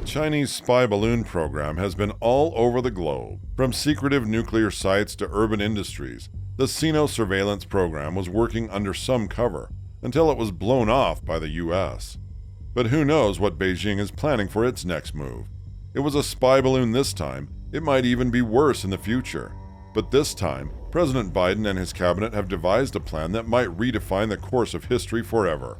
Chinese spy balloon program has been all over the globe. From secretive nuclear sites to urban industries, the Sino surveillance program was working under some cover until it was blown off by the US. But who knows what Beijing is planning for its next move. It was a spy balloon this time. It might even be worse in the future. But this time, President Biden and his cabinet have devised a plan that might redefine the course of history forever.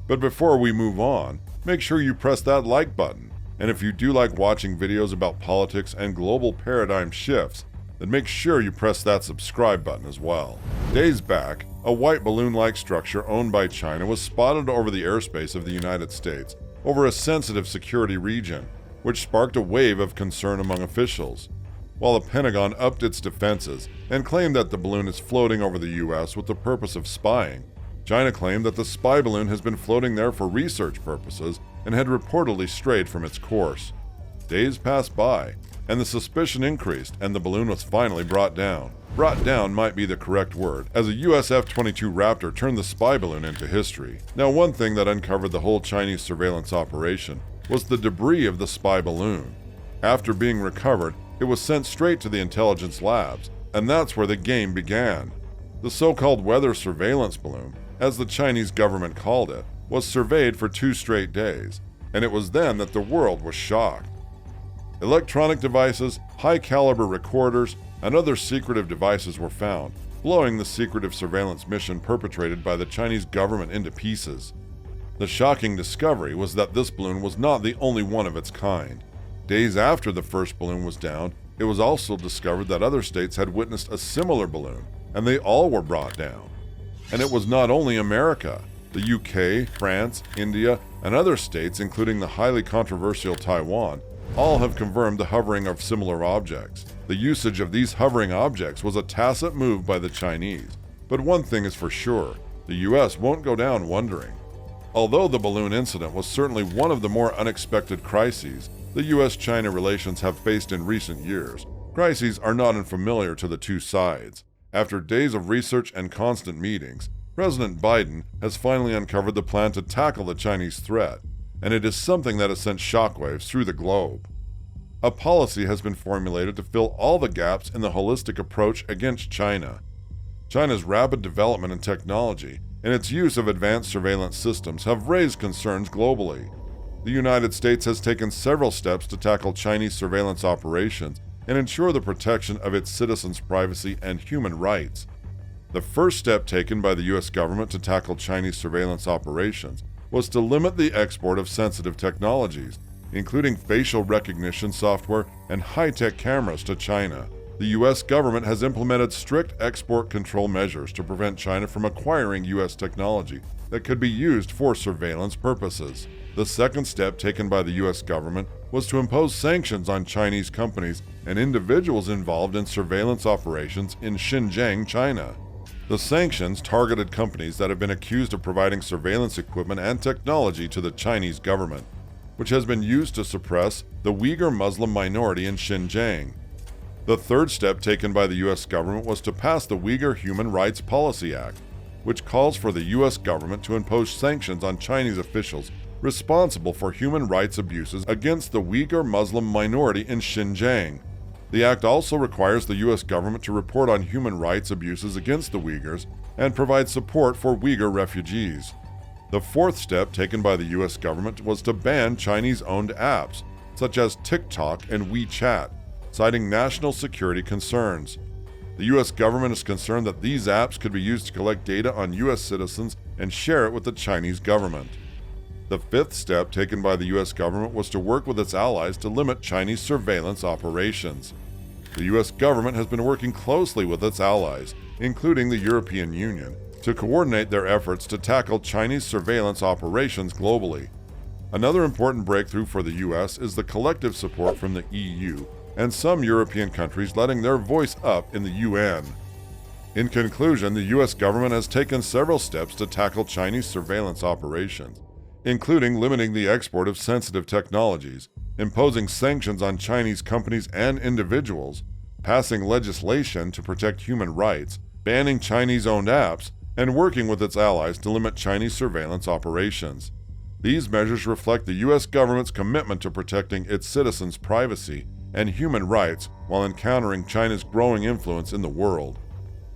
But before we move on, make sure you press that like button. And if you do like watching videos about politics and global paradigm shifts, then make sure you press that subscribe button as well. Days back, a white balloon-like structure owned by China was spotted over the airspace of the United States over a sensitive security region, which sparked a wave of concern among officials. While the Pentagon upped its defenses and claimed that the balloon is floating over the US with the purpose of spying, China claimed that the spy balloon has been floating there for research purposes and had reportedly strayed from its course. Days passed by, and the suspicion increased, and the balloon was finally brought down. Brought down might be the correct word, as a US F-22 Raptor turned the spy balloon into history. Now, one thing that uncovered the whole Chinese surveillance operation was the debris of the spy balloon. After being recovered, it was sent straight to the intelligence labs, and that's where the game began. The so-called weather surveillance balloon, as the Chinese government called it, was surveyed for 2 straight days, and it was then that the world was shocked. Electronic devices, high-caliber recorders, and other secretive devices were found, blowing the secretive surveillance mission perpetrated by the Chinese government into pieces. The shocking discovery was that this balloon was not the only one of its kind. Days after the first balloon was down, it was also discovered that other states had witnessed a similar balloon, and they all were brought down. And it was not only America. The UK, France, India, and other states, including the highly controversial Taiwan, all have confirmed the hovering of similar objects. The usage of these hovering objects was a tacit move by the Chinese. But one thing is for sure, the US won't go down wondering. Although the balloon incident was certainly one of the more unexpected crises the US-China relations have faced in recent years, crises are not unfamiliar to the two sides. After days of research and constant meetings, President Biden has finally uncovered the plan to tackle the Chinese threat, and it is something that has sent shockwaves through the globe. A policy has been formulated to fill all the gaps in the holistic approach against China. China's rapid development in technology and its use of advanced surveillance systems have raised concerns globally. The United States has taken several steps to tackle Chinese surveillance operations and ensure the protection of its citizens' privacy and human rights. The first step taken by the U.S. government to tackle Chinese surveillance operations was to limit the export of sensitive technologies, including facial recognition software and high-tech cameras to China. The U.S. government has implemented strict export control measures to prevent China from acquiring U.S. technology that could be used for surveillance purposes. The second step taken by the U.S. government was to impose sanctions on Chinese companies and individuals involved in surveillance operations in Xinjiang, China. The sanctions targeted companies that have been accused of providing surveillance equipment and technology to the Chinese government, which has been used to suppress the Uyghur Muslim minority in Xinjiang. The third step taken by the U.S. government was to pass the Uyghur Human Rights Policy Act, which calls for the U.S. government to impose sanctions on Chinese officials responsible for human rights abuses against the Uyghur Muslim minority in Xinjiang. The act also requires the U.S. government to report on human rights abuses against the Uyghurs and provide support for Uyghur refugees. The fourth step taken by the U.S. government was to ban Chinese-owned apps, such as TikTok and WeChat, citing national security concerns. The U.S. government is concerned that these apps could be used to collect data on U.S. citizens and share it with the Chinese government. The fifth step taken by the U.S. government was to work with its allies to limit Chinese surveillance operations. The U.S. government has been working closely with its allies, including the European Union, to coordinate their efforts to tackle Chinese surveillance operations globally. Another important breakthrough for the U.S. is the collective support from the EU and some European countries letting their voice up in the UN. In conclusion, the U.S. government has taken several steps to tackle Chinese surveillance operations, including limiting the export of sensitive technologies, imposing sanctions on Chinese companies and individuals, passing legislation to protect human rights, banning Chinese-owned apps, and working with its allies to limit Chinese surveillance operations. These measures reflect the U.S. government's commitment to protecting its citizens' privacy and human rights while encountering China's growing influence in the world.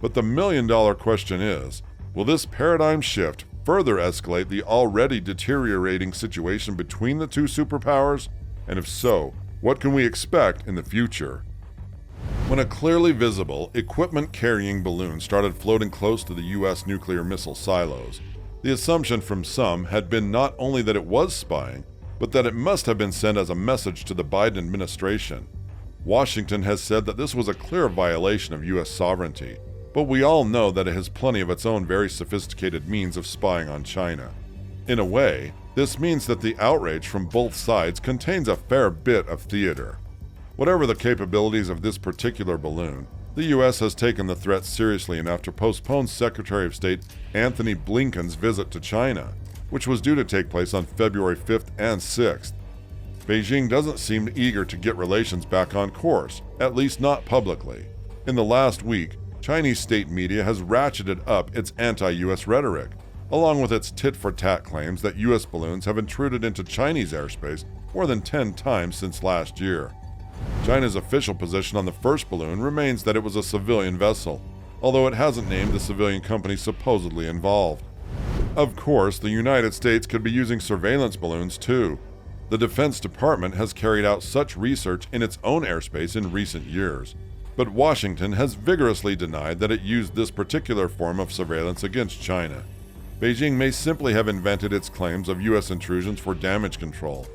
But the million-dollar question is, will this paradigm shift further escalate the already deteriorating situation between the two superpowers? And if so, what can we expect in the future? When a clearly visible, equipment-carrying balloon started floating close to the U.S. nuclear missile silos, the assumption from some had been not only that it was spying, but that it must have been sent as a message to the Biden administration. Washington has said that this was a clear violation of U.S. sovereignty, but we all know that it has plenty of its own very sophisticated means of spying on China. In a way, this means that the outrage from both sides contains a fair bit of theater. Whatever the capabilities of this particular balloon, the U.S. has taken the threat seriously enough to postpone Secretary of State Antony Blinken's visit to China, which was due to take place on February 5th and 6th. Beijing doesn't seem eager to get relations back on course, at least not publicly. In the last week, Chinese state media has ratcheted up its anti-U.S. rhetoric, along with its tit-for-tat claims that U.S. balloons have intruded into Chinese airspace more than 10 times since last year. China's official position on the first balloon remains that it was a civilian vessel, although it hasn't named the civilian company supposedly involved. Of course, the United States could be using surveillance balloons too. The Defense Department has carried out such research in its own airspace in recent years, but Washington has vigorously denied that it used this particular form of surveillance against China. Beijing may simply have invented its claims of U.S. intrusions for damage control.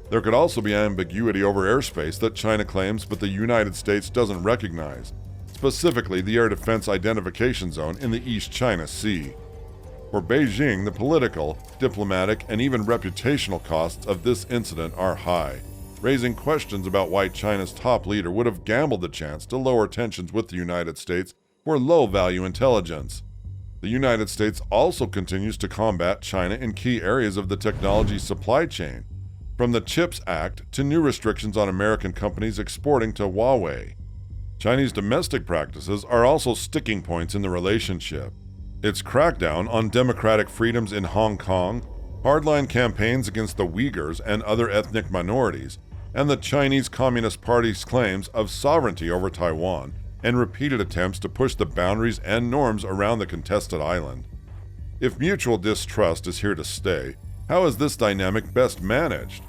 There could also be ambiguity over airspace that China claims but the United States doesn't recognize, specifically the Air Defense Identification Zone in the East China Sea. For Beijing, the political, diplomatic, and even reputational costs of this incident are high, raising questions about why China's top leader would have gambled the chance to lower tensions with the United States for low-value intelligence. The United States also continues to combat China in key areas of the technology supply chain, from the CHIPS Act to new restrictions on American companies exporting to Huawei. Chinese domestic practices are also sticking points in the relationship. Its crackdown on democratic freedoms in Hong Kong, hardline campaigns against the Uyghurs and other ethnic minorities, and the Chinese Communist Party's claims of sovereignty over Taiwan, and repeated attempts to push the boundaries and norms around the contested island. If mutual distrust is here to stay, how is this dynamic best managed?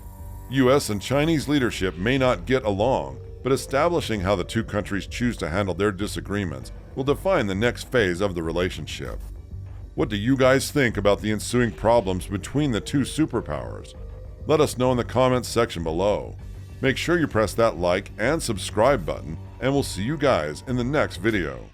U.S. and Chinese leadership may not get along, but establishing how the two countries choose to handle their disagreements will define the next phase of the relationship. What do you guys think about the ensuing problems between the two superpowers? Let us know in the comments section below. Make sure you press that like and subscribe button, and we'll see you guys in the next video.